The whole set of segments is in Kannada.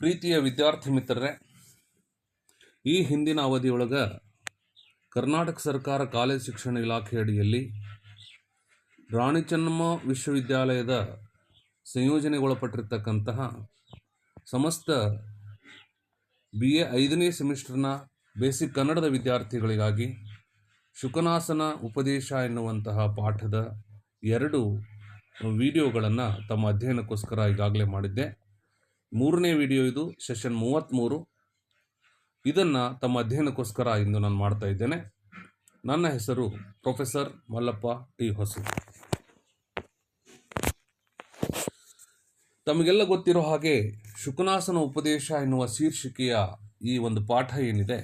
ಪ್ರೀತಿಯ ವಿದ್ಯಾರ್ಥಿ ಮಿತ್ರರೇ, ಈ ಹಿಂದಿನ ಅವಧಿಯೊಳಗೆ ಕರ್ನಾಟಕ ಸರ್ಕಾರ ಕಾಲೇಜು ಶಿಕ್ಷಣ ಇಲಾಖೆ ಅಡಿಯಲ್ಲಿ ರಾಣಿ ಚೆನ್ನಮ್ಮ ವಿಶ್ವವಿದ್ಯಾಲಯದ ಸಂಯೋಜನೆಗೊಳಪಟ್ಟಿರ್ತಕ್ಕಂತಹ ಸಮಸ್ತ BA 5ನೇ ಸೆಮಿಸ್ಟರ್ನ ಬೇಸಿಕ್ ಕನ್ನಡದ ವಿದ್ಯಾರ್ಥಿಗಳಿಗಾಗಿ ಶುಕನಾಸನ ಉಪದೇಶ ಎನ್ನುವಂತಹ ಪಾಠದ 2 ವಿಡಿಯೋಗಳನ್ನು ತಮ್ಮ ಅಧ್ಯಯನಕ್ಕೋಸ್ಕರ ಈಗಾಗಲೇ ಮಾಡಿದ್ದೆ. 3ನೇ ವಿಡಿಯೋ ಇದು, ಸೆಷನ್ 33. ಇದನ್ನು ತಮ್ಮ ಅಧ್ಯಯನಕ್ಕೋಸ್ಕರ ಇಂದು ನಾನು ಮಾಡ್ತಾ ಇದ್ದೇನೆ. ನನ್ನ ಹೆಸರು ಪ್ರೊಫೆಸರ್ ಮಲ್ಲಪ್ಪ ಟಿ ಹೊಸೂರು. ತಮಗೆಲ್ಲ ಗೊತ್ತಿರೋ ಹಾಗೆ ಶುಕನಾಸನ ಉಪದೇಶ ಎನ್ನುವ ಶೀರ್ಷಿಕೆಯ ಈ ಒಂದು ಪಾಠ ಏನಿದೆ,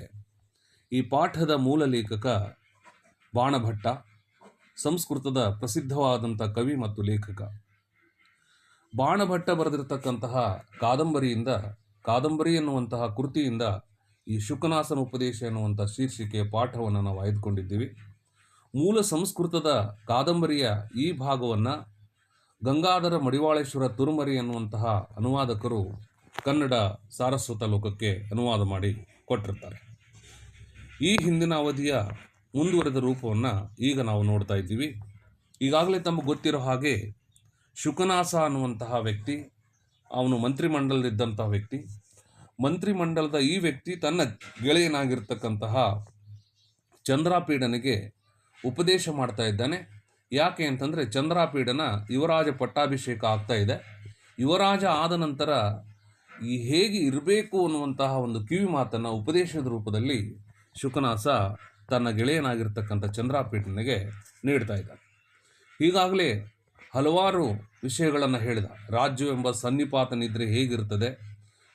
ಈ ಪಾಠದ ಮೂಲ ಲೇಖಕ ಬಾಣಭಟ್ಟ, ಸಂಸ್ಕೃತದ ಪ್ರಸಿದ್ಧವಾದಂಥ ಕವಿ ಮತ್ತು ಲೇಖಕ. ಬಾಣಭಟ್ಟ ಬರೆದಿರತಕ್ಕಂತಹ ಕಾದಂಬರಿ ಎನ್ನುವಂತಹ ಕೃತಿಯಿಂದ ಈ ಶುಕನಾಸನ ಉಪದೇಶ ಎನ್ನುವಂಥ ಶೀರ್ಷಿಕೆಯ ಪಾಠವನ್ನು ನಾವು ಆಯ್ದುಕೊಂಡಿದ್ದೀವಿ. ಮೂಲ ಸಂಸ್ಕೃತದ ಕಾದಂಬರಿಯ ಈ ಭಾಗವನ್ನು ಗಂಗಾಧರ ಮಡಿವಾಳೇಶ್ವರ ತುರುಮರಿ ಎನ್ನುವಂತಹ ಅನುವಾದಕರು ಕನ್ನಡ ಸಾರಸ್ವತ ಲೋಕಕ್ಕೆ ಅನುವಾದ ಮಾಡಿ ಕೊಟ್ಟಿರ್ತಾರೆ. ಈ ಹಿಂದಿನ ಅವಧಿಯ ಮುಂದುವರೆದ ರೂಪವನ್ನು ಈಗ ನಾವು ನೋಡ್ತಾ ಇದ್ದೀವಿ. ಈಗಾಗಲೇ ತಮಗೆ ಗೊತ್ತಿರೋ ಹಾಗೆ ಶುಕನಾಸ ಅನ್ನುವಂತಹ ವ್ಯಕ್ತಿ, ಅವನು ಮಂತ್ರಿಮಂಡಲದಿದ್ದಂತಹ ವ್ಯಕ್ತಿ. ಮಂತ್ರಿಮಂಡಲದ ಈ ವ್ಯಕ್ತಿ ತನ್ನ ಗೆಳೆಯನಾಗಿರ್ತಕ್ಕಂತಹ ಚಂದ್ರಾಪೀಡನಿಗೆ ಉಪದೇಶ ಮಾಡ್ತಾ ಇದ್ದಾನೆ. ಯಾಕೆ ಅಂತಂದರೆ, ಚಂದ್ರಾಪೀಡನ ಯುವರಾಜ ಪಟ್ಟಾಭಿಷೇಕ ಆಗ್ತಾ ಇದೆ. ಯುವರಾಜ ಆದ ನಂತರ ಹೇಗೆ ಇರಬೇಕು ಅನ್ನುವಂತಹ ಒಂದು ಕಿವಿ ಮಾತನ್ನು ಉಪದೇಶದ ರೂಪದಲ್ಲಿ ಶುಕನಾಸ ತನ್ನ ಗೆಳೆಯನಾಗಿರ್ತಕ್ಕಂಥ ಚಂದ್ರಾಪೀಡನಿಗೆ ನೀಡ್ತಾ ಇದ್ದಾನೆ. ಈಗಾಗಲೇ ಹಲವಾರು ವಿಷಯಗಳನ್ನು ಹೇಳಿದ. ರಾಜ್ಯವೆಂಬ ಸನ್ನಿಪಾತ ನಿದ್ರೆ ಹೇಗಿರ್ತದೆ,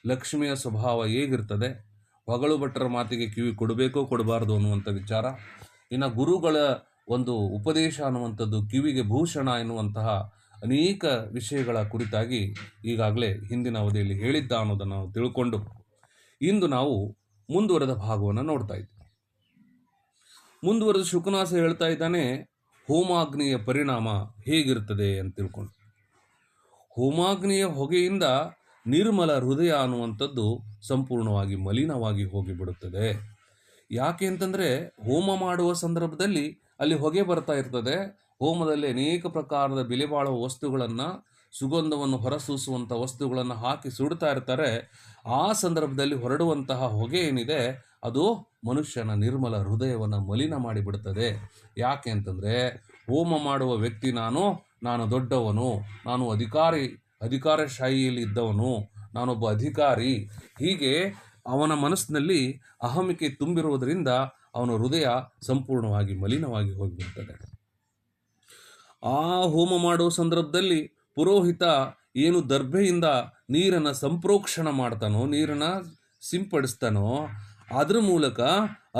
ಲಕ್ಷ್ಮಿಯ ಸ್ವಭಾವ ಹೇಗಿರ್ತದೆ, ಹೊಗಳು ಭಟ್ಟರ ಮಾತಿಗೆ ಕಿವಿ ಕೊಡಬೇಕೋ ಕೊಡಬಾರ್ದು ಅನ್ನುವಂಥ ವಿಚಾರ, ಇನ್ನು ಗುರುಗಳ ಒಂದು ಉಪದೇಶ ಅನ್ನುವಂಥದ್ದು ಕಿವಿಗೆ ಭೂಷಣ ಎನ್ನುವಂತಹ ಅನೇಕ ವಿಷಯಗಳ ಕುರಿತಾಗಿ ಈಗಾಗಲೇ ಹಿಂದಿನ ಅವಧಿಯಲ್ಲಿ ಹೇಳಿದ್ದ ಅನ್ನೋದನ್ನು ನಾವು ತಿಳ್ಕೊಂಡು ಇಂದು ನಾವು ಮುಂದುವರೆದ ಭಾಗವನ್ನು ನೋಡ್ತಾ ಇದ್ದೀವಿ. ಮುಂದುವರೆದ ಶುಕನಾಸ ಹೇಳ್ತಾ ಇದ್ದಾನೆ, ಹೋಮಾಗ್ನಿಯ ಪರಿಣಾಮ ಹೇಗಿರ್ತದೆ ಅಂತ ತಿಳ್ಕೊಂಡು. ಹೋಮಾಗ್ನಿಯ ಹೊಗೆಯಿಂದ ನಿರ್ಮಲ ಹೃದಯ ಅನ್ನುವಂಥದ್ದು ಸಂಪೂರ್ಣವಾಗಿ ಮಲಿನವಾಗಿ ಹೋಗಿಬಿಡುತ್ತದೆ. ಯಾಕೆ ಅಂತಂದರೆ, ಹೋಮ ಮಾಡುವ ಸಂದರ್ಭದಲ್ಲಿ ಅಲ್ಲಿ ಹೊಗೆ ಬರ್ತಾ ಇರ್ತದೆ. ಹೋಮದಲ್ಲಿ ಅನೇಕ ಪ್ರಕಾರದ ಬೆಲೆ ಬಾಳುವ ವಸ್ತುಗಳನ್ನು, ಸುಗಂಧವನ್ನು ಹೊರಸೂಸುವಂಥ ವಸ್ತುಗಳನ್ನು ಹಾಕಿ ಸುಡ್ತಾ ಇರ್ತಾರೆ. ಆ ಸಂದರ್ಭದಲ್ಲಿ ಹೊರಡುವಂತಹ ಹೊಗೆ ಏನಿದೆ, ಅದು ಮನುಷ್ಯನ ನಿರ್ಮಲ ಹೃದಯವನ್ನು ಮಲಿನ ಮಾಡಿಬಿಡ್ತದೆ. ಯಾಕೆ ಅಂತಂದರೆ, ಹೋಮ ಮಾಡುವ ವ್ಯಕ್ತಿ ನಾನು ದೊಡ್ಡವನು, ನಾನು ಅಧಿಕಾರಶಾಹಿಯಲ್ಲಿ ಇದ್ದವನು, ನಾನೊಬ್ಬ ಅಧಿಕಾರಿ, ಹೀಗೆ ಅವನ ಮನಸ್ಸಿನಲ್ಲಿ ಅಹಮಿಕೆ ತುಂಬಿರುವುದರಿಂದ ಅವನ ಹೃದಯ ಸಂಪೂರ್ಣವಾಗಿ ಮಲಿನವಾಗಿ ಹೋಗಿಬಿಡ್ತದೆ. ಆ ಹೋಮ ಮಾಡುವ ಸಂದರ್ಭದಲ್ಲಿ ಪುರೋಹಿತ ಏನು ದರ್ಭೆಯಿಂದ ನೀರನ್ನು ಸಂಪ್ರೋಕ್ಷಣ ಮಾಡ್ತಾನೋ, ನೀರನ್ನು ಸಿಂಪಡಿಸ್ತಾನೋ, ಅದರ ಮೂಲಕ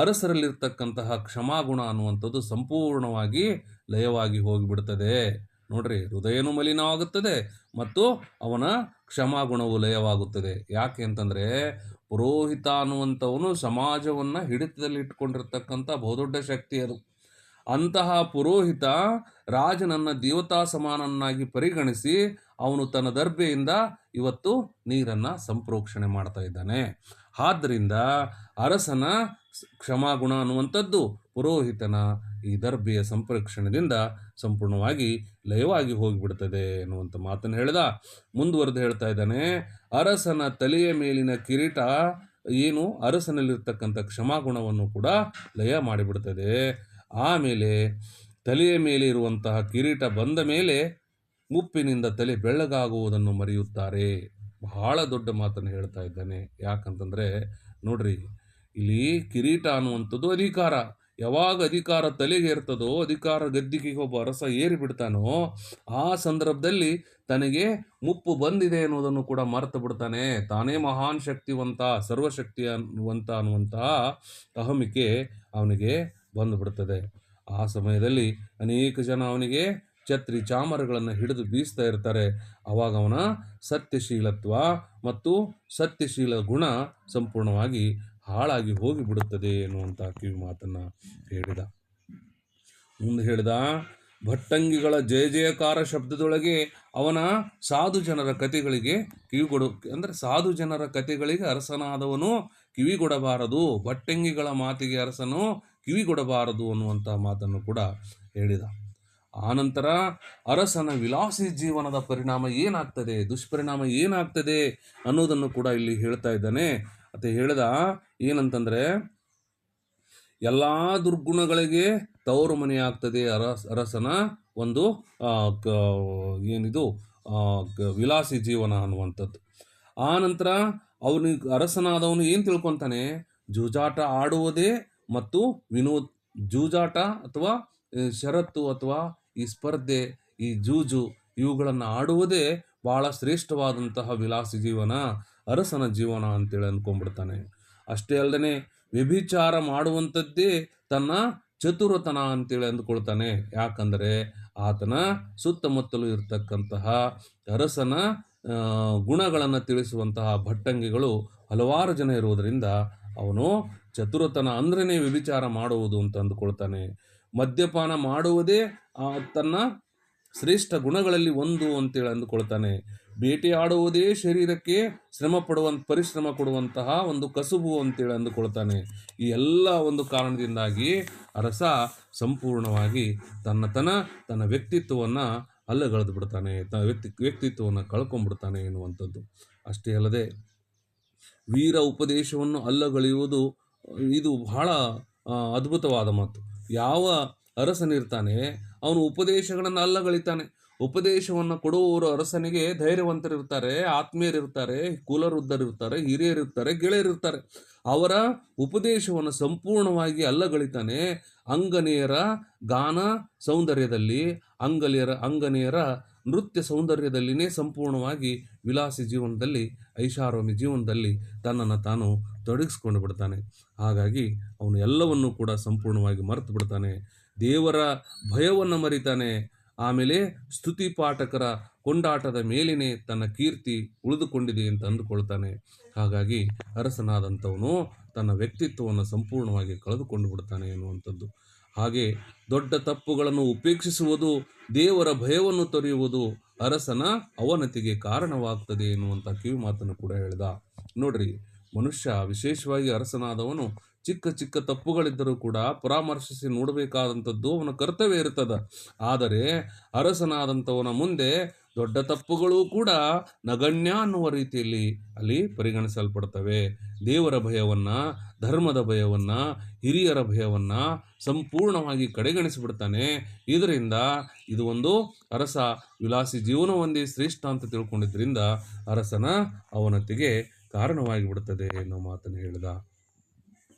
ಅರಸರಲ್ಲಿರ್ತಕ್ಕಂತಹ ಕ್ಷಮಾಗುಣ ಅನ್ನುವಂಥದ್ದು ಸಂಪೂರ್ಣವಾಗಿ ಲಯವಾಗಿ ಹೋಗಿಬಿಡ್ತದೆ. ನೋಡ್ರಿ, ಹೃದಯನೂ ಮಲಿನವಾಗುತ್ತದೆ ಮತ್ತು ಅವನ ಕ್ಷಮಾಗುಣವು ಲಯವಾಗುತ್ತದೆ. ಯಾಕೆ ಅಂತಂದರೆ, ಪುರೋಹಿತ ಅನ್ನುವಂಥವನು ಸಮಾಜವನ್ನು ಹಿಡಿತದಲ್ಲಿ ಇಟ್ಕೊಂಡಿರ್ತಕ್ಕಂಥ ಬಹುದೊಡ್ಡ ಶಕ್ತಿ ಅದು. ಅಂತಹ ಪುರೋಹಿತ ರಾಜನನ್ನು ದೇವತಾ ಸಮಾನನ್ನಾಗಿ ಪರಿಗಣಿಸಿ ಅವನು ತನ್ನ ದರ್ಬೆಯಿಂದ ಇವತ್ತು ನೀರನ್ನು ಸಂಪ್ರೋಕ್ಷಣೆ ಮಾಡ್ತಾ ಇದ್ದಾನೆ. ಆದ್ದರಿಂದ ಅರಸನ ಕ್ಷಮಾಗುಣ ಅನ್ನುವಂಥದ್ದು ಪುರೋಹಿತನ ಈ ದರ್ಬೆಯ ಸಂಪ್ರೋಕ್ಷಣೆಯಿಂದ ಸಂಪೂರ್ಣವಾಗಿ ಲಯವಾಗಿ ಹೋಗಿಬಿಡ್ತದೆ ಎನ್ನುವಂಥ ಮಾತನ್ನು ಹೇಳಿದ. ಮುಂದುವರೆದು ಹೇಳ್ತಾ ಇದ್ದಾನೆ, ಅರಸನ ತಲೆಯ ಮೇಲಿನ ಕಿರೀಟ ಏನು ಅರಸನಲ್ಲಿರ್ತಕ್ಕಂಥ ಕ್ಷಮಾಗುಣವನ್ನು ಕೂಡ ಲಯ ಮಾಡಿಬಿಡ್ತದೆ. ಆಮೇಲೆ ತಲೆಯ ಮೇಲೆ ಇರುವಂತಹ ಕಿರೀಟ ಬಂದ ಮೇಲೆ ಮುಪ್ಪಿನಿಂದ ತಲೆ ಬೆಳ್ಳಗಾಗುವುದನ್ನು ಮರೆಯುತ್ತಾರೆ. ಬಹಳ ದೊಡ್ಡ ಮಾತನ್ನು ಹೇಳ್ತಾ ಇದ್ದಾನೆ. ಯಾಕಂತಂದರೆ ನೋಡ್ರಿ, ಇಲ್ಲಿ ಕಿರೀಟ ಅನ್ನುವಂಥದ್ದು ಅಧಿಕಾರ. ಯಾವಾಗ ಅಧಿಕಾರ ತಲೆಗೆ ಇರ್ತದೋ, ಅಧಿಕಾರ ಗದ್ದಿಗೆಗೆ ಒಬ್ಬ ಅರಸ ಏರಿಬಿಡ್ತಾನೋ, ಆ ಸಂದರ್ಭದಲ್ಲಿ ತನಗೆ ಮುಪ್ಪು ಬಂದಿದೆ ಅನ್ನೋದನ್ನು ಕೂಡ ಮರೆತು ಬಿಡ್ತಾನೆ. ತಾನೇ ಮಹಾನ್ ಶಕ್ತಿವಂತ, ಸರ್ವಶಕ್ತಿವಂತ ಅನ್ನುವಂತಹ ಅಹಮಿಕೆ ಅವನಿಗೆ ಬಂದುಬಿಡ್ತದೆ. ಆ ಸಮಯದಲ್ಲಿ ಅನೇಕ ಜನ ಅವನಿಗೆ ಛತ್ರಿ ಚಾಮರಗಳನ್ನು ಹಿಡಿದು ಬೀಸ್ತಾ ಇರ್ತಾರೆ. ಆವಾಗ ಅವನ ಸತ್ಯಶೀಲತ್ವ ಮತ್ತು ಸತ್ಯಶೀಲ ಗುಣ ಸಂಪೂರ್ಣವಾಗಿ ಹಾಳಾಗಿ ಹೋಗಿಬಿಡುತ್ತದೆ ಎನ್ನುವಂಥ ಕಿವಿ ಮಾತನ್ನು ಹೇಳಿದ. ಮುಂದೆ ಹೇಳಿದ, ಭಟ್ಟಂಗಿಗಳ ಜಯ ಜಯಕಾರ ಶಬ್ದದೊಳಗೆ ಅವನ ಸಾಧು ಜನರ ಕಥೆಗಳಿಗೆ ಅಂದರೆ ಸಾಧು ಜನರ ಕಥೆಗಳಿಗೆ ಅರಸನಾದವನು ಕಿವಿಗೊಡಬಾರದು, ಭಟ್ಟಂಗಿಗಳ ಮಾತಿಗೆ ಅರಸನು ಕಿವಿಗೊಡಬಾರದು ಅನ್ನುವಂಥ ಮಾತನ್ನು ಕೂಡ ಹೇಳಿದ. ಆನಂತರ ಅರಸನ ವಿಲಾಸಿ ಜೀವನದ ಪರಿಣಾಮ ಏನಾಗ್ತದೆ, ದುಷ್ಪರಿಣಾಮ ಏನಾಗ್ತದೆ ಅನ್ನೋದನ್ನು ಕೂಡ ಇಲ್ಲಿ ಹೇಳ್ತಾ ಇದ್ದಾನೆ. ಅಂತ ಹೇಳಿದ ಏನಂತಂದರೆ, ಎಲ್ಲ ದುರ್ಗುಣಗಳಿಗೆ ತವರು ಮನೆ ಆಗ್ತದೆ ಅರಸನ ಒಂದು ಏನಿದು ವಿಲಾಸಿ ಜೀವನ ಅನ್ನುವಂಥದ್ದು. ಆ ನಂತರ ಅರಸನಾದವನು ಏನು ತಿಳ್ಕೊತಾನೆ, ಜೂಜಾಟ ಆಡುವುದೇ ಮತ್ತು ಜೂಜಾಟ ಅಥವಾ ಷರತ್ತು ಅಥವಾ ಈ ಸ್ಪರ್ಧೆ, ಈ ಜೂಜು ಇವುಗಳನ್ನು ಆಡುವುದೇ ಭಾಳ ಶ್ರೇಷ್ಠವಾದಂತಹ ವಿಲಾಸಿ ಜೀವನ, ಅರಸನ ಜೀವನ ಅಂತೇಳಿ ಅಂದ್ಕೊಂಡ್ಬಿಡ್ತಾನೆ. ಅಷ್ಟೇ ಅಲ್ಲದೆ ವ್ಯಭಿಚಾರ ಮಾಡುವಂಥದ್ದೇ ತನ್ನ ಚತುರತನ ಅಂತೇಳಿ ಅಂದ್ಕೊಳ್ತಾನೆ. ಯಾಕಂದರೆ ಆತನ ಸುತ್ತಮುತ್ತಲೂ ಇರತಕ್ಕಂತಹ ಅರಸನ ಗುಣಗಳನ್ನು ತಿಳಿಸುವಂತಹ ಭಟ್ಟಂಗಿಗಳು ಹಲವಾರು ಜನ ಇರುವುದರಿಂದ ಅವನು ಚತುರತನ ಅಂದ್ರೇ ವ್ಯಭಿಚಾರ ಮಾಡುವುದು ಅಂತ ಅಂದುಕೊಳ್ತಾನೆ. ಮದ್ಯಪಾನ ಮಾಡುವುದೇ ತನ್ನ ಶ್ರೇಷ್ಠ ಗುಣಗಳಲ್ಲಿ ಒಂದು ಅಂತೇಳಿ ಅಂದುಕೊಳ್ತಾನೆ. ಬೇಟೆಯಾಡುವುದೇ ಶರೀರಕ್ಕೆ ಪರಿಶ್ರಮ ಕೊಡುವಂತಹ ಒಂದು ಕಸುಬು ಅಂತೇಳಿ ಅಂದುಕೊಳ್ತಾನೆ. ಈ ಎಲ್ಲ ಒಂದು ಕಾರಣದಿಂದಾಗಿ ಅರಸ ಸಂಪೂರ್ಣವಾಗಿ ತನ್ನ ವ್ಯಕ್ತಿತ್ವವನ್ನು ಅಲ್ಲಗಳೆದು ಬಿಡ್ತಾನೆ, ವ್ಯಕ್ತಿತ್ವವನ್ನು ಕಳ್ಕೊಂಡ್ಬಿಡ್ತಾನೆ ಎನ್ನುವಂಥದ್ದು. ಅಷ್ಟೇ ಅಲ್ಲದೆ ವೀರ ಉಪದೇಶವನ್ನು ಅಲ್ಲಗಳೆಯುವುದು ಇದು ಬಹಳ ಅದ್ಭುತವಾದ ಮಾತು. ಯಾವ ಅರಸನಿರ್ತಾನೆ ಅವನು ಉಪದೇಶಗಳನ್ನು ಅಲ್ಲಗಳಿತಾನೆ. ಉಪದೇಶವನ್ನು ಕೊಡುವವರು ಅರಸನಿಗೆ ಧೈರ್ಯವಂತರಿರ್ತಾರೆ, ಆತ್ಮೀಯರಿರ್ತಾರೆ, ಕುಲವೃದ್ಧರಿರ್ತಾರೆ, ಹಿರಿಯರಿರ್ತಾರೆ, ಗೆಳೆಯರಿರ್ತಾರೆ. ಅವರ ಉಪದೇಶವನ್ನು ಸಂಪೂರ್ಣವಾಗಿ ಅಲ್ಲಗಳಿತಾನೆ. ಅಂಗನೆಯರ ಗಾನ ಸೌಂದರ್ಯದಲ್ಲಿ, ಅಂಗನೆಯರ ನೃತ್ಯ ಸೌಂದರ್ಯದಲ್ಲಿನೇ ಸಂಪೂರ್ಣವಾಗಿ ವಿಲಾಸಿ ಜೀವನದಲ್ಲಿ, ಐಷಾರಾಮಿ ಜೀವನದಲ್ಲಿ ತನ್ನನ್ನು ತಾನು ತೊಡಗಿಸ್ಕೊಂಡು ಬಿಡ್ತಾನೆ. ಹಾಗಾಗಿ ಅವನು ಎಲ್ಲವನ್ನೂ ಕೂಡ ಸಂಪೂರ್ಣವಾಗಿ ಮರೆತು ಬಿಡ್ತಾನೆ. ದೇವರ ಭಯವನ್ನು ಮರಿತಾನೆ. ಆಮೇಲೆ ಸ್ತುತಿ ಪಾಠಕರ ಕೊಂಡಾಟದ ಮೇಲಿನೇ ತನ್ನ ಕೀರ್ತಿ ಉಳಿದುಕೊಂಡಿದೆ ಅಂತ ಅಂದುಕೊಳ್ತಾನೆ. ಹಾಗಾಗಿ ಅರಸನಾದಂಥವನು ತನ್ನ ವ್ಯಕ್ತಿತ್ವವನ್ನು ಸಂಪೂರ್ಣವಾಗಿ ಕಳೆದುಕೊಂಡು ಬಿಡ್ತಾನೆ ಎನ್ನುವಂಥದ್ದು. ಹಾಗೆ ದೊಡ್ಡ ತಪ್ಪುಗಳನ್ನು ಉಪೇಕ್ಷಿಸುವುದು, ದೇವರ ಭಯವನ್ನು ತೊರೆಯುವುದು ಅರಸನ ಅವನತಿಗೆ ಕಾರಣವಾಗ್ತದೆ ಎನ್ನುವಂಥ ಕಿವಿ ಮಾತನ್ನು ಕೂಡ ಹೇಳಿದ. ನೋಡ್ರಿ, ಮನುಷ್ಯ ವಿಶೇಷವಾಗಿ ಅರಸನಾದವನು ಚಿಕ್ಕ ಚಿಕ್ಕ ತಪ್ಪುಗಳಿದ್ದರೂ ಕೂಡ ಪರಾಮರ್ಶಿಸಿ ನೋಡಬೇಕಾದಂಥದ್ದು ಅವನ ಕರ್ತವ್ಯ ಇರ್ತದ. ಆದರೆ ಅರಸನಾದಂಥವನ ಮುಂದೆ ದೊಡ್ಡ ತಪ್ಪುಗಳು ಕೂಡ ನಗಣ್ಯ ಅನ್ನುವ ರೀತಿಯಲ್ಲಿ ಅಲ್ಲಿ ಪರಿಗಣಿಸಲ್ಪಡ್ತವೆ. ದೇವರ ಭಯವನ್ನು, ಧರ್ಮದ ಭಯವನ್ನು, ಹಿರಿಯರ ಭಯವನ್ನು ಸಂಪೂರ್ಣವಾಗಿ ಕಡೆಗಣಿಸಿಬಿಡ್ತಾನೆ. ಇದರಿಂದ ಇದು ಒಂದು ಅರಸ ವಿಲಾಸಿ ಜೀವನ ಒಂದೇ ಶ್ರೇಷ್ಠ ಅಂತ ತಿಳ್ಕೊಂಡಿದ್ದರಿಂದ ಅರಸನ ಅವನತಿಗೆ ಕಾರಣವಾಗಿ ಬಿಡ್ತದೆ ಅನ್ನೋ ಮಾತನ್ನು ಹೇಳಿದ.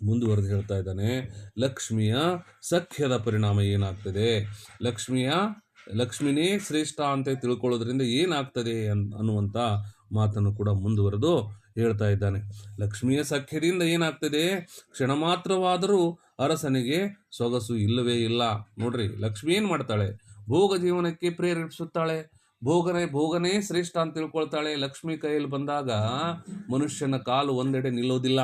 ಮುಂದುವರೆದು ಹೇಳ್ತಾ ಇದ್ದಾನೆ, ಲಕ್ಷ್ಮಿಯ ಸಖ್ಯದ ಪರಿಣಾಮ ಏನಾಗ್ತದೆ, ಲಕ್ಷ್ಮಿನೇ ಶ್ರೇಷ್ಠ ಅಂತ ತಿಳ್ಕೊಳ್ಳೋದ್ರಿಂದ ಏನಾಗ್ತದೆ ಅನ್ನುವಂಥ ಮಾತನ್ನು ಕೂಡ ಮುಂದುವರೆದು ಹೇಳ್ತಾ ಇದ್ದಾನೆ. ಲಕ್ಷ್ಮಿಯ ಸಖ್ಯದಿಂದ ಏನಾಗ್ತದೆ, ಕ್ಷಣ ಮಾತ್ರವಾದರೂ ಅರಸನಿಗೆ ಸೊಗಸು ಇಲ್ಲವೇ ಇಲ್ಲ. ನೋಡ್ರಿ, ಲಕ್ಷ್ಮಿ ಏನು ಮಾಡ್ತಾಳೆ, ಭೋಗ ಜೀವನಕ್ಕೆ ಪ್ರೇರೇಪಿಸುತ್ತಾಳೆ. ಭೋಗನೇ ಶ್ರೇಷ್ಠ ಅಂತ ತಿಳ್ಕೊಳ್ತಾಳೆ. ಲಕ್ಷ್ಮಿ ಕೈಯಲ್ಲಿ ಬಂದಾಗ ಮನುಷ್ಯನ ಕಾಲು ಒಂದೆಡೆ ನಿಲ್ಲೋದಿಲ್ಲ.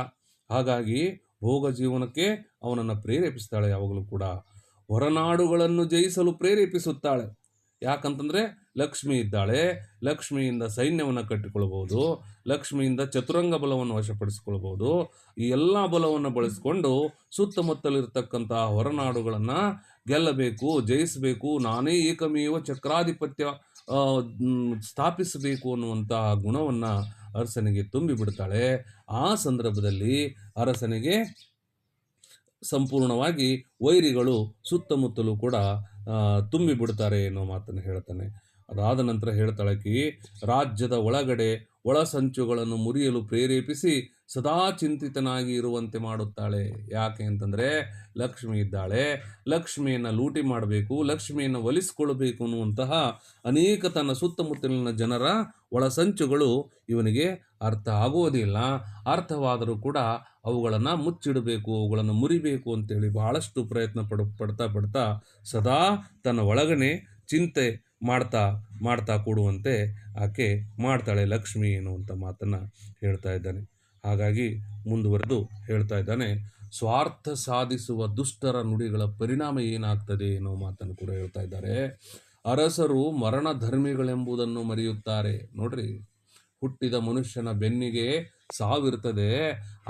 ಹಾಗಾಗಿ ಭೋಗ ಜೀವನಕ್ಕೆ ಅವನನ್ನು ಪ್ರೇರೇಪಿಸ್ತಾಳೆ. ಯಾವಾಗಲೂ ಕೂಡ ಹೊರನಾಡುಗಳನ್ನು ಜಯಿಸಲು ಪ್ರೇರೇಪಿಸುತ್ತಾಳೆ. ಯಾಕಂತಂದರೆ ಲಕ್ಷ್ಮಿ ಇದ್ದಾಳೆ. ಲಕ್ಷ್ಮಿಯಿಂದ ಸೈನ್ಯವನ್ನು ಕಟ್ಟಿಕೊಳ್ಬೋದು, ಲಕ್ಷ್ಮಿಯಿಂದ ಚತುರಂಗ ಬಲವನ್ನು ವಶಪಡಿಸಿಕೊಳ್ಬೋದು. ಈ ಎಲ್ಲ ಬಲವನ್ನು ಬಳಸಿಕೊಂಡು ಸುತ್ತಮುತ್ತಲಿರ್ತಕ್ಕಂಥ ಹೊರನಾಡುಗಳನ್ನು ಗೆಲ್ಲಬೇಕು, ಜಯಿಸಬೇಕು, ನಾನೇ ಏಕಮೇವ ಚಕ್ರಾಧಿಪತ್ಯ ಸ್ಥಾಪಿಸಬೇಕು ಅನ್ನುವಂತಹ ಗುಣವನ್ನು ಅರಸನಿಗೆ ತುಂಬಿಬಿಡ್ತಾಳೆ. ಆ ಸಂದರ್ಭದಲ್ಲಿ ಅರಸನಿಗೆ ಸಂಪೂರ್ಣವಾಗಿ ವೈರಿಗಳು ಸುತ್ತಮುತ್ತಲೂ ಕೂಡ ತುಂಬಿಬಿಡ್ತಾರೆ ಅನ್ನೋ ಮಾತನ್ನು ಹೇಳ್ತಾನೆ. ಅದಾದ ನಂತರ ಹೇಳ್ತಾಳಕಿ, ರಾಜ್ಯದ ಒಳಗಡೆ ಒಳಸಂಚುಗಳನ್ನು ಮುರಿಯಲು ಪ್ರೇರೇಪಿಸಿ ಸದಾ ಚಿಂತಿತನಾಗಿ ಇರುವಂತೆ ಮಾಡುತ್ತಾಳೆ. ಯಾಕೆ ಅಂತಂದರೆ ಲಕ್ಷ್ಮಿ ಇದ್ದಾಳೆ, ಲಕ್ಷ್ಮಿಯನ್ನು ಲೂಟಿ ಮಾಡಬೇಕು, ಲಕ್ಷ್ಮಿಯನ್ನು ಒಲಿಸಿಕೊಳ್ಳಬೇಕು ಅನ್ನುವಂತಹ ಅನೇಕ ತನ್ನ ಸುತ್ತಮುತ್ತಲಿನ ಜನರ ಒಳಸಂಚುಗಳು ಇವನಿಗೆ ಅರ್ಥ ಆಗುವುದಿಲ್ಲ. ಅರ್ಥವಾದರೂ ಕೂಡ ಅವುಗಳನ್ನು ಮುಚ್ಚಿಡಬೇಕು, ಅವುಗಳನ್ನು ಮುರಿಬೇಕು ಅಂತೇಳಿ ಬಹಳಷ್ಟು ಪ್ರಯತ್ನ ಪಡ್ತಾ ಸದಾ ತನ್ನ ಒಳಗನೆ ಚಿಂತೆ ಮಾಡ್ತಾ ಕೂಡುವಂತೆ ಆಕೆ ಮಾಡ್ತಾಳೆ ಲಕ್ಷ್ಮಿ ಎನ್ನುವಂಥ ಮಾತನ್ನು ಹೇಳ್ತಾ ಇದ್ದಾನೆ. ಹಾಗಾಗಿ ಮುಂದುವರೆದು ಹೇಳ್ತಾ ಇದ್ದಾನೆ, ಸ್ವಾರ್ಥ ಸಾಧಿಸುವ ದುಷ್ಟರ ನುಡಿಗಳ ಪರಿಣಾಮ ಏನಾಗ್ತದೆ ಅನ್ನೋ ಮಾತನ್ನು ಕೂಡ ಹೇಳ್ತಾ ಇದ್ದಾರೆ. ಅರಸರು ಮರಣ ಧರ್ಮಿಗಳೆಂಬುದನ್ನು ಮರೆಯುತ್ತಾರೆ. ನೋಡ್ರಿ, ಹುಟ್ಟಿದ ಮನುಷ್ಯನ ಬೆನ್ನಿಗೆ ಸಾವಿರ್ತದೆ,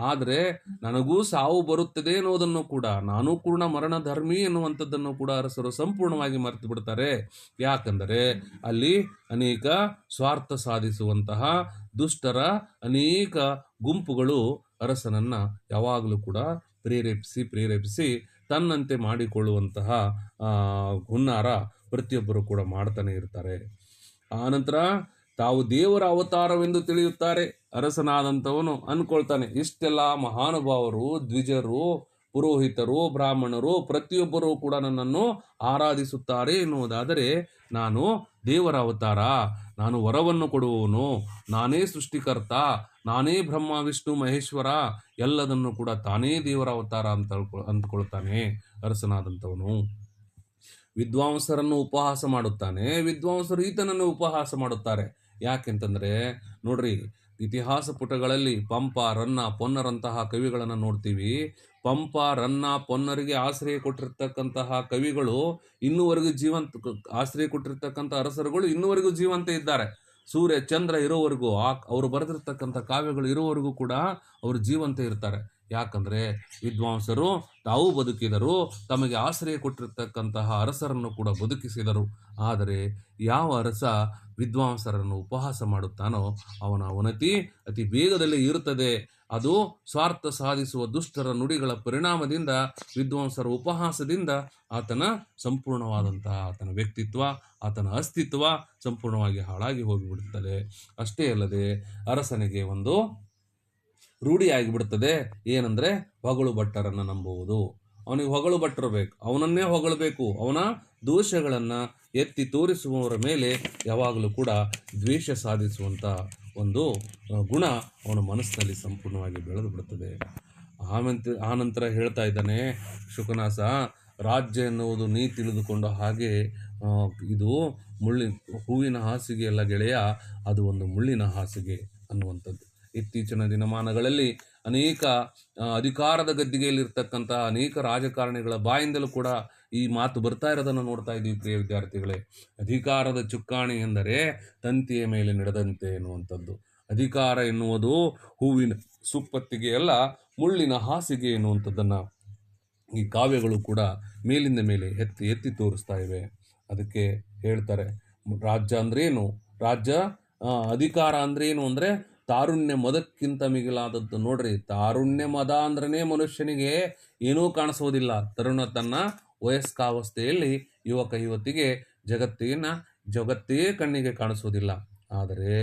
ಆದರೆ ನನಗೂ ಸಾವು ಬರುತ್ತದೆ ಅನ್ನೋದನ್ನು ಕೂಡ, ನಾನೂ ಕೂಡ ಮರಣಧರ್ಮಿ ಎನ್ನುವಂಥದ್ದನ್ನು ಕೂಡ ಅರಸರು ಸಂಪೂರ್ಣವಾಗಿ ಮರೆತು ಬಿಡ್ತಾರೆ. ಯಾಕಂದರೆ ಅಲ್ಲಿ ಅನೇಕ ಸ್ವಾರ್ಥ ಸಾಧಿಸುವಂತಹ ದುಷ್ಟರ ಅನೇಕ ಗುಂಪುಗಳು ಅರಸನನ್ನ ಯಾವಾಗಲೂ ಕೂಡ ಪ್ರೇರೇಪಿಸಿ ತನ್ನಂತೆ ಮಾಡಿಕೊಳ್ಳುವಂತಹ ಹುನ್ನಾರ ಪ್ರತಿಯೊಬ್ಬರು ಕೂಡ ಮಾಡ್ತಾನೆ ಇರ್ತಾರೆ. ಆನಂತರ ತಾವು ದೇವರ ಅವತಾರವೆಂದು ತಿಳಿಯುತ್ತಾರೆ. ಅರಸನಾದಂಥವನು ಅನ್ಕೊಳ್ತಾನೆ, ಇಷ್ಟೆಲ್ಲ ಮಹಾನುಭಾವರು, ದ್ವಿಜರು, ಪುರೋಹಿತರು, ಬ್ರಾಹ್ಮಣರು ಪ್ರತಿಯೊಬ್ಬರೂ ಕೂಡ ನನ್ನನ್ನು ಆರಾಧಿಸುತ್ತಾರೆ ಎನ್ನುವುದಾದರೆ ನಾನು ದೇವರ ಅವತಾರ, ನಾನು ವರವನ್ನು ಕೊಡುವವನು, ನಾನೇ ಸೃಷ್ಟಿಕರ್ತ, ನಾನೇ ಬ್ರಹ್ಮ ವಿಷ್ಣು ಮಹೇಶ್ವರ, ಎಲ್ಲದನ್ನು ಕೂಡ ತಾನೇ ದೇವರ ಅವತಾರ ಅಂತ ಅಂದ್ಕೊಳ್ತಾನೆ ಅರಸನಾದಂಥವನು. ವಿದ್ವಾಂಸರನ್ನು ಉಪಹಾಸ ಮಾಡುತ್ತಾನೆ, ವಿದ್ವಾಂಸರು ಈತನನ್ನು ಉಪಹಾಸ ಮಾಡುತ್ತಾರೆ. ಯಾಕೆಂತಂದರೆ ನೋಡ್ರಿ, ಇತಿಹಾಸ ಪುಟಗಳಲ್ಲಿ ಪಂಪ, ರನ್ನ, ಪೊನ್ನರಂತಹ ಕವಿಗಳನ್ನು ನೋಡ್ತೀವಿ. ಪಂಪ, ರನ್ನ, ಪೊನ್ನರಿಗೆ ಆಶ್ರಯ ಕೊಟ್ಟಿರ್ತಕ್ಕಂತಹ ಕವಿಗಳು ಇನ್ನೂವರೆಗೂ ಆಶ್ರಯ ಕೊಟ್ಟಿರ್ತಕ್ಕಂಥ ಅರಸರುಗಳು ಇನ್ನೂವರೆಗೂ ಜೀವಂತ ಇದ್ದಾರೆ. ಸೂರ್ಯ ಚಂದ್ರ ಇರೋವರೆಗೂ, ಅವರು ಬರೆದಿರ್ತಕ್ಕಂಥ ಕಾವ್ಯಗಳು ಇರೋವರೆಗೂ ಕೂಡ ಅವರು ಜೀವಂತ ಇರ್ತಾರೆ. ಯಾಕಂದರೆ ವಿದ್ವಾಂಸರು ತಾವು ಬದುಕಿದರು, ತಮಗೆ ಆಶ್ರಯ ಕೊಟ್ಟಿರ್ತಕ್ಕಂತಹ ಅರಸರನ್ನು ಕೂಡ ಬದುಕಿಸಿದರು. ಆದರೆ ಯಾವ ಅರಸ ವಿದ್ವಾಂಸರನ್ನು ಉಪಹಾಸ ಮಾಡುತ್ತಾನೋ ಅವನ ಅವನತಿ ಅತಿ ಬೇಗದಲ್ಲಿ ಇರುತ್ತದೆ. ಅದು ಸ್ವಾರ್ಥ ಸಾಧಿಸುವ ದುಷ್ಟರ ನುಡಿಗಳ ಪರಿಣಾಮದಿಂದ, ವಿದ್ವಾಂಸರ ಉಪಹಾಸದಿಂದ ಆತನ ಸಂಪೂರ್ಣವಾದಂತಹ ಆತನ ವ್ಯಕ್ತಿತ್ವ, ಆತನ ಅಸ್ತಿತ್ವ ಸಂಪೂರ್ಣವಾಗಿ ಹಾಳಾಗಿ ಹೋಗಿಬಿಡುತ್ತದೆ. ಅಷ್ಟೇ ಅಲ್ಲದೆ ಅರಸನಿಗೆ ಒಂದು ರೂಢಿಯಾಗಿಬಿಡುತ್ತದೆ. ಏನಂದರೆ ಹೊಗಳು ಭಟ್ಟರನ್ನು ನಂಬುವುದು. ಅವನಿಗೆ ಹೊಗಳು ಭಟ್ಟರು ಬೇಕು, ಅವನನ್ನೇ ಹೊಗಳಬೇಕು. ಅವನ ದೋಷಗಳನ್ನು ಎತ್ತಿ ತೋರಿಸುವವರ ಮೇಲೆ ಯಾವಾಗಲೂ ಕೂಡ ದ್ವೇಷ ಸಾಧಿಸುವಂಥ ಒಂದು ಗುಣ ಅವನ ಮನಸ್ಸಿನಲ್ಲಿ ಸಂಪೂರ್ಣವಾಗಿ ಬೆಳೆದು ಬಿಡುತ್ತದೆ. ಆನಂತರ ಹೇಳ್ತಾ ಇದ್ದಾನೆ ಶುಕನಾಸ, ರಾಜ್ಯ ಎನ್ನುವುದು ನೀ ತಿಳಿದುಕೊಂಡ ಹಾಗೆ ಇದು ಹೂವಿನ ಹಾಸಿಗೆ ಅಲ್ಲ ಗೆಳೆಯ, ಅದು ಒಂದು ಮುಳ್ಳಿನ ಹಾಸಿಗೆ ಅನ್ನುವಂಥದ್ದು. ಇತ್ತೀಚಿನ ದಿನಮಾನಗಳಲ್ಲಿ ಅನೇಕ ಅಧಿಕಾರದ ಗದ್ದಿಗೆಯಲ್ಲಿರ್ತಕ್ಕಂಥ ಅನೇಕ ರಾಜಕಾರಣಿಗಳ ಬಾಯಿಂದಲೂ ಕೂಡ ಈ ಮಾತು ಬರ್ತಾ ಇರೋದನ್ನು ನೋಡ್ತಾ ಇದ್ದೀವಿ. ಪ್ರಿಯ ವಿದ್ಯಾರ್ಥಿಗಳೇ, ಅಧಿಕಾರದ ಚುಕ್ಕಾಣಿ ಎಂದರೆ ತಂತಿಯ ಮೇಲೆ ನಡೆದಂತೆ ಎನ್ನುವಂಥದ್ದು. ಅಧಿಕಾರ ಎನ್ನುವುದು ಹೂವಿನ ಸುಪ್ಪತ್ತಿಗೆ ಅಲ್ಲ, ಮುಳ್ಳಿನ ಹಾಸಿಗೆ ಎನ್ನುವಂಥದ್ದನ್ನು ಈ ಕಾವ್ಯಗಳು ಕೂಡ ಮೇಲಿಂದ ಮೇಲೆ ಎತ್ತಿ ತೋರಿಸ್ತಾ ಇವೆ. ಅದಕ್ಕೆ ಹೇಳ್ತಾರೆ, ರಾಜ್ಯ ಅಂದ್ರೇನು, ಅಧಿಕಾರ ಅಂದ್ರೇನು ಅಂದರೆ ತಾರುಣ್ಯ ಮದಕ್ಕಿಂತ ಮಿಗಿಲಾದದ್ದು. ನೋಡ್ರಿ, ತಾರುಣ್ಯ ಮದ ಅಂದ್ರೇ ಮನುಷ್ಯನಿಗೆ ಏನೂ ಕಾಣಿಸೋದಿಲ್ಲ. ತನ್ನ ವಯಸ್ಕಾವಸ್ಥೆಯಲ್ಲಿ ಯುವತಿಗೆ ಜಗತ್ತೇ ಕಣ್ಣಿಗೆ ಕಾಣಿಸೋದಿಲ್ಲ. ಆದರೆ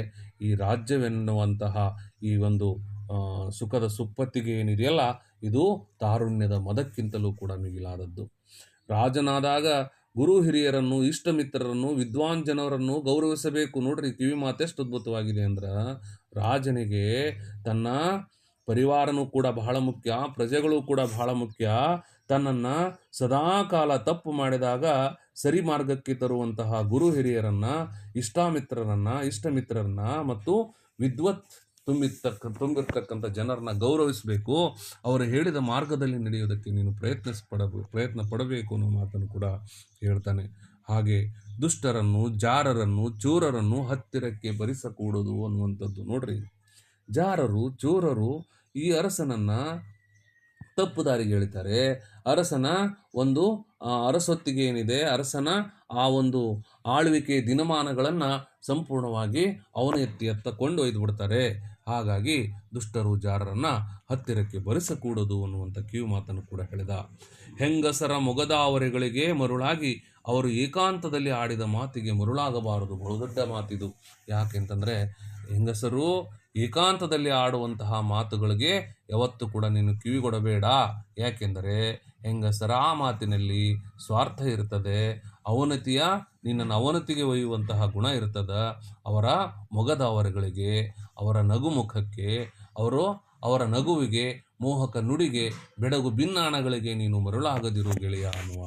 ಈ ರಾಜ್ಯವೆನ್ನುವಂತಹ ಈ ಒಂದು ಸುಖದ ಸುಪ್ಪತ್ತಿಗೆ ಏನಿದೆಯಲ್ಲ, ಇದು ತಾರುಣ್ಯದ ಮದಕ್ಕಿಂತಲೂ ಕೂಡ ಮಿಗಿಲಾದದ್ದು. ರಾಜನಾದಾಗ ಗುರು ಹಿರಿಯರನ್ನು, ಇಷ್ಟ ಮಿತ್ರರನ್ನು, ವಿದ್ವಾನ್ ಜನರನ್ನು ಗೌರವಿಸಬೇಕು. ನೋಡ್ರಿ, ಕಿವಿ ಮಾತೆಷ್ಟು ಅದ್ಭುತವಾಗಿದೆ ಅಂದ್ರೆ, ರಾಜನಿಗೆ ತನ್ನ ಪರಿವಾರನೂ ಕೂಡ ಬಹಳ ಮುಖ್ಯ, ಪ್ರಜೆಗಳು ಕೂಡ ಬಹಳ ಮುಖ್ಯ. ತನ್ನನ್ನು ಸದಾಕಾಲ ತಪ್ಪು ಮಾಡಿದಾಗ ಸರಿ ಮಾರ್ಗಕ್ಕೆ ತರುವಂತಹ ಗುರು ಹಿರಿಯರನ್ನ, ಇಷ್ಟ ಮಿತ್ರರನ್ನ ಮತ್ತು ವಿದ್ವತ್ ತುಂಬಿರ್ತಕ್ಕಂಥ ಜನರನ್ನ ಗೌರವಿಸಬೇಕು. ಅವರು ಹೇಳಿದ ಮಾರ್ಗದಲ್ಲಿ ನಡೆಯೋದಕ್ಕೆ ನೀನು ಪ್ರಯತ್ನ ಪಡಬೇಕು ಅನ್ನೋ ಮಾತನ್ನು ಕೂಡ ಹೇಳ್ತಾನೆ. ಹಾಗೆ ದುಷ್ಟರನ್ನು, ಜಾರರನ್ನು, ಚೋರರನ್ನು ಹತ್ತಿರಕ್ಕೆ ಬರಿಸಕೂಡದು ಅನ್ನುವಂಥದ್ದು. ನೋಡ್ರಿ, ಜಾರರು, ಚೋರರು ಈ ಅರಸನನ್ನ ತಪ್ಪು ದಾರಿಗೆ ಎಳಿತಾರೆ. ಅರಸನ ಒಂದು ಅರಸೊತ್ತಿಗೆ ಏನಿದೆ, ಅರಸನ ಆ ಒಂದು ಆಳ್ವಿಕೆ ದಿನಮಾನಗಳನ್ನು ಸಂಪೂರ್ಣವಾಗಿ ಅವನ ಎತ್ತ ಕೊಂಡೊಯ್ದು ಬಿಡ್ತಾರೆ. ಹಾಗಾಗಿ ದುಷ್ಟರು, ಜಾರರನ್ನ ಹತ್ತಿರಕ್ಕೆ ಬರಿಸಕೂಡದು ಅನ್ನುವಂಥ ಕಿವಿ ಮಾತನ್ನು ಕೂಡ ಹೇಳಿದ. ಹೆಂಗಸರ ಮೊಗದಾವರೆಗಳಿಗೆ ಮರುಳಾಗಿ ಅವರು ಏಕಾಂತದಲ್ಲಿ ಆಡಿದ ಮಾತಿಗೆ ಮರುಳಾಗಬಾರದು. ಬಹುದೊಡ್ಡ ಮಾತಿದು. ಯಾಕೆಂತಂದರೆ ಹೆಂಗಸರು ಏಕಾಂತದಲ್ಲಿ ಆಡುವಂತಹ ಮಾತುಗಳಿಗೆ ಯಾವತ್ತೂ ಕೂಡ ನೀನು ಕಿವಿಗೊಡಬೇಡ. ಯಾಕೆಂದರೆ ಹೆಂಗಸರ ಆ ಮಾತಿನಲ್ಲಿ ಸ್ವಾರ್ಥ ಇರ್ತದೆ, ನಿನ್ನನ್ನು ಅವನತಿಗೆ ಒಯ್ಯುವಂತಹ ಗುಣ ಇರ್ತದೆ. ಅವರ ಮೊಗದಾವರೆಗಳಿಗೆ, ಅವರ ನಗುಮುಖಕ್ಕೆ, ಅವರ ನಗುವಿಗೆ, ಮೋಹಕ ನುಡಿಗೆ, ಬೆಡಗು ಭಿನ್ನಾಣಗಳಿಗೆ ನೀನು ಮರುಳಾಗದಿರು ಗೆಳೆಯ ಅನ್ನುವ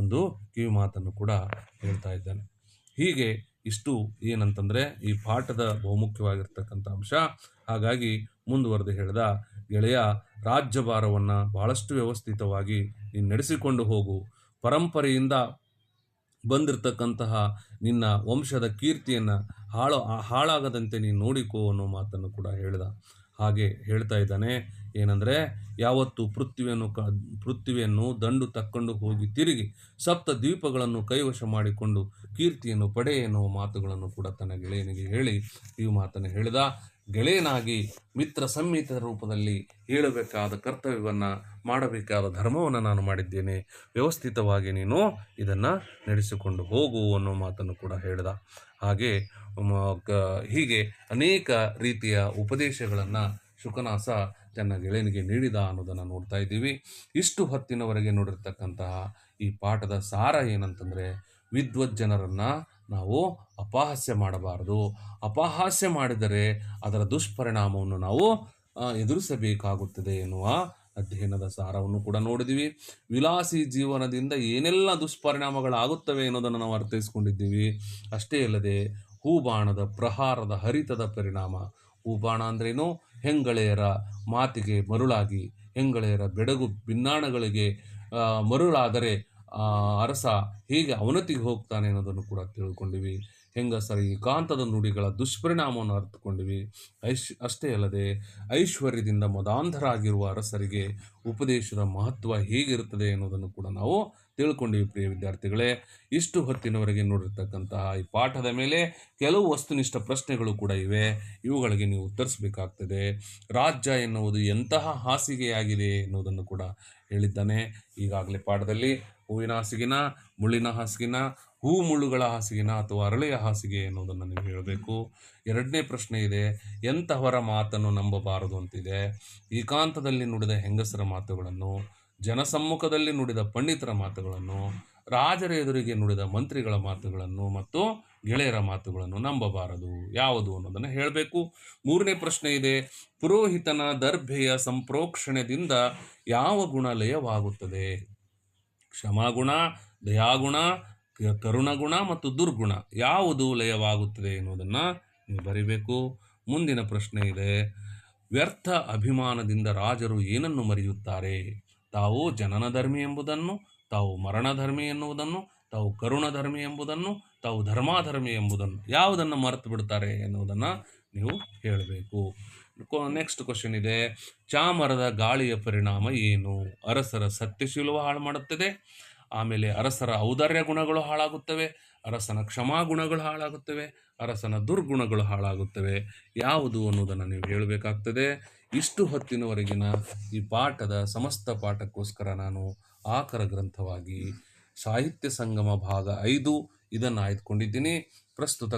ಒಂದು ಕಿವಿ ಮಾತನ್ನು ಕೂಡ ಹೇಳ್ತಾ ಇದ್ದಾನೆ. ಹೀಗೆ ಇಷ್ಟು ಏನಂತಂದರೆ ಈ ಪಾಠದ ಬಹುಮುಖ್ಯವಾಗಿರ್ತಕ್ಕಂಥ ಅಂಶ. ಹಾಗಾಗಿ ಮುಂದುವರೆದು ಹೇಳ್ದ, ಗೆಳೆಯ, ರಾಜ್ಯಭಾರವನ್ನು ಬಹಳಷ್ಟು ವ್ಯವಸ್ಥಿತವಾಗಿ ನೀನು ನಡೆಸಿಕೊಂಡು ಹೋಗು. ಪರಂಪರೆಯಿಂದ ಬಂದಿರತಕ್ಕಂತಹ ನಿನ್ನ ವಂಶದ ಕೀರ್ತಿಯನ್ನು ಹಾಳಾಗದಂತೆ ನೀನು ನೋಡಿಕೋ ಅನ್ನೋ ಮಾತನ್ನು ಕೂಡ ಹೇಳಿದ. ಹಾಗೆ ಹೇಳ್ತಾ ಇದ್ದಾನೆ ಏನಂದರೆ, ಯಾವತ್ತು ಪೃಥ್ವಿಯನ್ನು ದಂಡು ತಕ್ಕೊಂಡು ಹೋಗಿ ತಿರುಗಿ ಸಪ್ತ ದ್ವೀಪಗಳನ್ನು ಕೈವಶ ಮಾಡಿಕೊಂಡು ಕೀರ್ತಿಯನ್ನು ಪಡೆ ಎನ್ನುವ ಮಾತುಗಳನ್ನು ಕೂಡ ತನ್ನ ಗೆಳೆಯನಿಗೆ ಹೇಳಿ ಈ ಮಾತನ್ನು ಹೇಳಿದ. ಗೆಳೆಯನಾಗಿ ಮಿತ್ರ ಸಂಹಿತ ರೂಪದಲ್ಲಿ ಹೇಳಬೇಕಾದ ಕರ್ತವ್ಯವನ್ನು ಮಾಡಬೇಕಾದ ಧರ್ಮವನ್ನು ನಾನು ಮಾಡಿದ್ದೇನೆ, ವ್ಯವಸ್ಥಿತವಾಗಿ ನೀನು ಇದನ್ನು ನಡೆಸಿಕೊಂಡು ಹೋಗು ಅನ್ನೋ ಮಾತನ್ನು ಕೂಡ ಹೇಳಿದ. ಹಾಗೆ ಹೀಗೆ ಅನೇಕ ರೀತಿಯ ಉಪದೇಶಗಳನ್ನು ಶುಕನಾಸ ತನ್ನ ಗೆಳೆಯನಿಗೆ ನೀಡಿದ ಅನ್ನೋದನ್ನು ನೋಡ್ತಾ ಇದ್ದೀವಿ. ಇಷ್ಟು ಹೊತ್ತಿನವರೆಗೆ ನೋಡಿರ್ತಕ್ಕಂತಹ ಈ ಪಾಠದ ಸಾರ ಏನಂತಂದರೆ, ವಿದ್ವಜ್ಜನರನ್ನು ನಾವು ಅಪಹಾಸ್ಯ ಮಾಡಬಾರದು. ಅಪಹಾಸ್ಯ ಮಾಡಿದರೆ ಅದರ ದುಷ್ಪರಿಣಾಮವನ್ನು ನಾವು ಎದುರಿಸಬೇಕಾಗುತ್ತದೆ ಎನ್ನುವ ಅಧ್ಯಯನದ ಸಾರವನ್ನು ಕೂಡ ನೋಡಿದ್ದೀವಿ. ವಿಲಾಸಿ ಜೀವನದಿಂದ ಏನೆಲ್ಲ ದುಷ್ಪರಿಣಾಮಗಳಾಗುತ್ತವೆ ಅನ್ನೋದನ್ನು ನಾವು ಅರ್ಥೈಸ್ಕೊಂಡಿದ್ದೀವಿ. ಅಷ್ಟೇ ಅಲ್ಲದೆ ಹೂಬಾಣದ ಪ್ರಹಾರದ ಹರಿತದ ಪರಿಣಾಮ. ಹೂಬಾಣ ಅಂದ್ರೇನು? ಹೆಂಗಳೆಯರ ಮಾತಿಗೆ ಮರುಳಾಗಿ, ಹೆಂಗಳೆಯರ ಬೆಡಗು ಭಿನ್ನಾಣಗಳಿಗೆ ಮರುಳಾದರೆ ಅರಸ ಹೇಗೆ ಅವನತಿಗೆ ಹೋಗ್ತಾನೆ ಅನ್ನೋದನ್ನು ಕೂಡ ತಿಳ್ಕೊಂಡಿವಿ. ಹೆಂಗಸರ ಏಕಾಂತದ ನುಡಿಗಳ ದುಷ್ಪರಿಣಾಮವನ್ನು ಅರ್ಥಕೊಂಡಿವಿ. ಅಷ್ಟೇ ಅಲ್ಲದೆ ಐಶ್ವರ್ಯದಿಂದ ಮದಾಂಧರಾಗಿರುವ ಅರಸರಿಗೆ ಉಪದೇಶದ ಮಹತ್ವ ಹೇಗಿರುತ್ತದೆ ಅನ್ನೋದನ್ನು ಕೂಡ ನಾವು ತಿಳ್ಕೊಂಡಿವಿ. ಪ್ರಿಯ ವಿದ್ಯಾರ್ಥಿಗಳೇ, ಇಷ್ಟು ಹೊತ್ತಿನವರೆಗೆ ನೋಡಿರ್ತಕ್ಕಂತಹ ಈ ಪಾಠದ ಮೇಲೆ ಕೆಲವು ವಸ್ತುನಿಷ್ಠ ಪ್ರಶ್ನೆಗಳು ಕೂಡ ಇವೆ. ಇವುಗಳಿಗೆ ನೀವು ಉತ್ತರಿಸಬೇಕಾಗ್ತದೆ. ರಾಜ್ಯ ಎನ್ನುವುದು ಎಂತಹ ಹಾಸಿಗೆಯಾಗಿದೆ ಎನ್ನುವುದನ್ನು ಕೂಡ ಹೇಳಿದ್ದಾನೆ. ಈಗಾಗಲೇ ಪಾಠದಲ್ಲಿ ಹೂವಿನ ಹಾಸಿಗೆನ, ಮುಳ್ಳಿನ ಹಾಸಿಗೆನ, ಹೂ ಮುಳ್ಳುಗಳ ಹಾಸಿಗೆನ ಅಥವಾ ಅರಳೆಯ ಹಾಸಿಗೆ ಎನ್ನುವುದನ್ನು ನೀವು ಹೇಳಬೇಕು. ಎರಡನೇ ಪ್ರಶ್ನೆ ಇದೆ, ಎಂತಹವರ ಮಾತನ್ನು ನಂಬಬಾರದು ಅಂತಿದೆ. ಏಕಾಂತದಲ್ಲಿ ನುಡಿದ ಹೆಂಗಸರ ಮಾತುಗಳನ್ನು, ಜನಸಮ್ಮುಖದಲ್ಲಿ ನುಡಿದ ಪಂಡಿತರ ಮಾತುಗಳನ್ನು, ರಾಜರ ಎದುರಿಗೆ ನುಡಿದ ಮಂತ್ರಿಗಳ ಮಾತುಗಳನ್ನು ಮತ್ತು ಗೆಳೆಯರ ಮಾತುಗಳನ್ನು ನಂಬಬಾರದು. ಯಾವುದು ಅನ್ನೋದನ್ನು ಹೇಳಬೇಕು. ಮೂರನೇ ಪ್ರಶ್ನೆ ಇದೆ, ಪುರೋಹಿತನ ದರ್ಭೆಯ ಸಂಪ್ರೋಕ್ಷಣೆಯಿಂದ ಯಾವ ಗುಣ ಲಯವಾಗುತ್ತದೆ? ಕ್ಷಮಾಗುಣ, ದಯಾಗುಣ, ಕರುಣಗುಣ ಮತ್ತು ದುರ್ಗುಣ ಯಾವುದು ಲಯವಾಗುತ್ತದೆ ಎನ್ನುವುದನ್ನು ನೀವು ಬರಿಬೇಕು. ಮುಂದಿನ ಪ್ರಶ್ನೆ ಇದೆ, ವ್ಯರ್ಥ ಅಭಿಮಾನದಿಂದ ರಾಜರು ಏನನ್ನು ಮರೆಯುತ್ತಾರೆ? ತಾವು ಜನನಧರ್ಮಿ ಎಂಬುದನ್ನು, ತಾವು ಮರಣಧರ್ಮಿ ಎನ್ನುವುದನ್ನು, ತಾವು ಕರುಣಧರ್ಮಿ ಎಂಬುದನ್ನು, ತಾವು ಧರ್ಮಾಧರ್ಮಿ ಎಂಬುದನ್ನು ಯಾವುದನ್ನು ಮರೆತು ಬಿಡ್ತಾರೆ ಎನ್ನುವುದನ್ನು ನೀವು ಹೇಳಬೇಕು. ನೆಕ್ಸ್ಟ್ ಕ್ವಶನ್ ಇದೆ, ಚಾಮರದ ಗಾಳಿಯ ಪರಿಣಾಮ ಏನು? ಅರಸರ ಸತ್ಯಶೀಲವ ಹಾಳು ಮಾಡುತ್ತದೆ, ಆಮೇಲೆ ಅರಸರ ಔದಾರ್ಯ ಗುಣಗಳು ಹಾಳಾಗುತ್ತವೆ, ಅರಸನ ಕ್ಷಮಾಗುಣಗಳು ಹಾಳಾಗುತ್ತವೆ, ಅರಸನ ದುರ್ಗುಣಗಳು ಹಾಳಾಗುತ್ತವೆ. ಯಾವುದು ಅನ್ನೋದನ್ನು ನೀವು ಹೇಳಬೇಕಾಗ್ತದೆ. ಇಷ್ಟು ಹೊತ್ತಿನವರೆಗಿನ ಈ ಪಾಠದ ಸಮಸ್ತ ಪಾಠಕ್ಕೋಸ್ಕರ ನಾನು ಆಕರ ಗ್ರಂಥವಾಗಿ ಸಾಹಿತ್ಯ ಸಂಗಮ ಭಾಗ 5 ಇದನ್ನು ಆಯ್ದುಕೊಂಡಿದ್ದೀನಿ. ಪ್ರಸ್ತುತ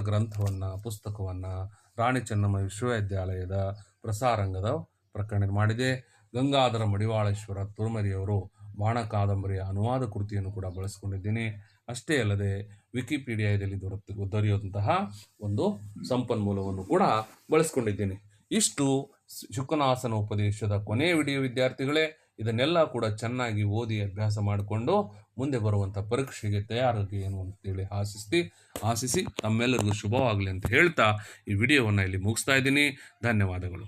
ಪುಸ್ತಕವನ್ನು ರಾಣಿ ಚೆನ್ನಮ್ಮ ವಿಶ್ವವಿದ್ಯಾಲಯದ ಪ್ರಸಾರಾಂಗದ ಪ್ರಕಟಣೆ ಮಾಡಿದೆ. ಗಂಗಾಧರ ಮಡಿವಾಳೇಶ್ವರ ತುರುಮರಿಯವರು ಬಾಣ ಕಾದಂಬರಿಯ ಅನುವಾದ ಕೃತಿಯನ್ನು ಕೂಡ ಬಳಸ್ಕೊಂಡಿದ್ದೀನಿ. ಅಷ್ಟೇ ಅಲ್ಲದೆ ವಿಕಿಪೀಡಿಯಾದಲ್ಲಿ ದೊರೆಯುವಂತಹ ಒಂದು ಸಂಪನ್ಮೂಲವನ್ನು ಕೂಡ ಬಳಸ್ಕೊಂಡಿದ್ದೀನಿ. ಇಷ್ಟು ಶುಕನಾಸನ ಉಪದೇಶದ ಕೊನೆಯ ವಿಡಿಯೋ ವಿದ್ಯಾರ್ಥಿಗಳೇ. ಇದನ್ನೆಲ್ಲ ಕೂಡ ಚೆನ್ನಾಗಿ ಓದಿ ಅಭ್ಯಾಸ ಮಾಡಿಕೊಂಡು ಮುಂದೆ ಬರುವಂಥ ಪರೀಕ್ಷೆಗೆ ತಯಾರಾಗಿ ಏನು ಅಂತೇಳಿ ಆಶಿಸಿ ತಮ್ಮೆಲ್ಲರಿಗೂ ಶುಭವಾಗಲಿ ಅಂತ ಹೇಳ್ತಾ ಈ ವಿಡಿಯೋವನ್ನು ಇಲ್ಲಿ ಮುಗಿಸ್ತಾ ಇದ್ದೀನಿ. ಧನ್ಯವಾದಗಳು.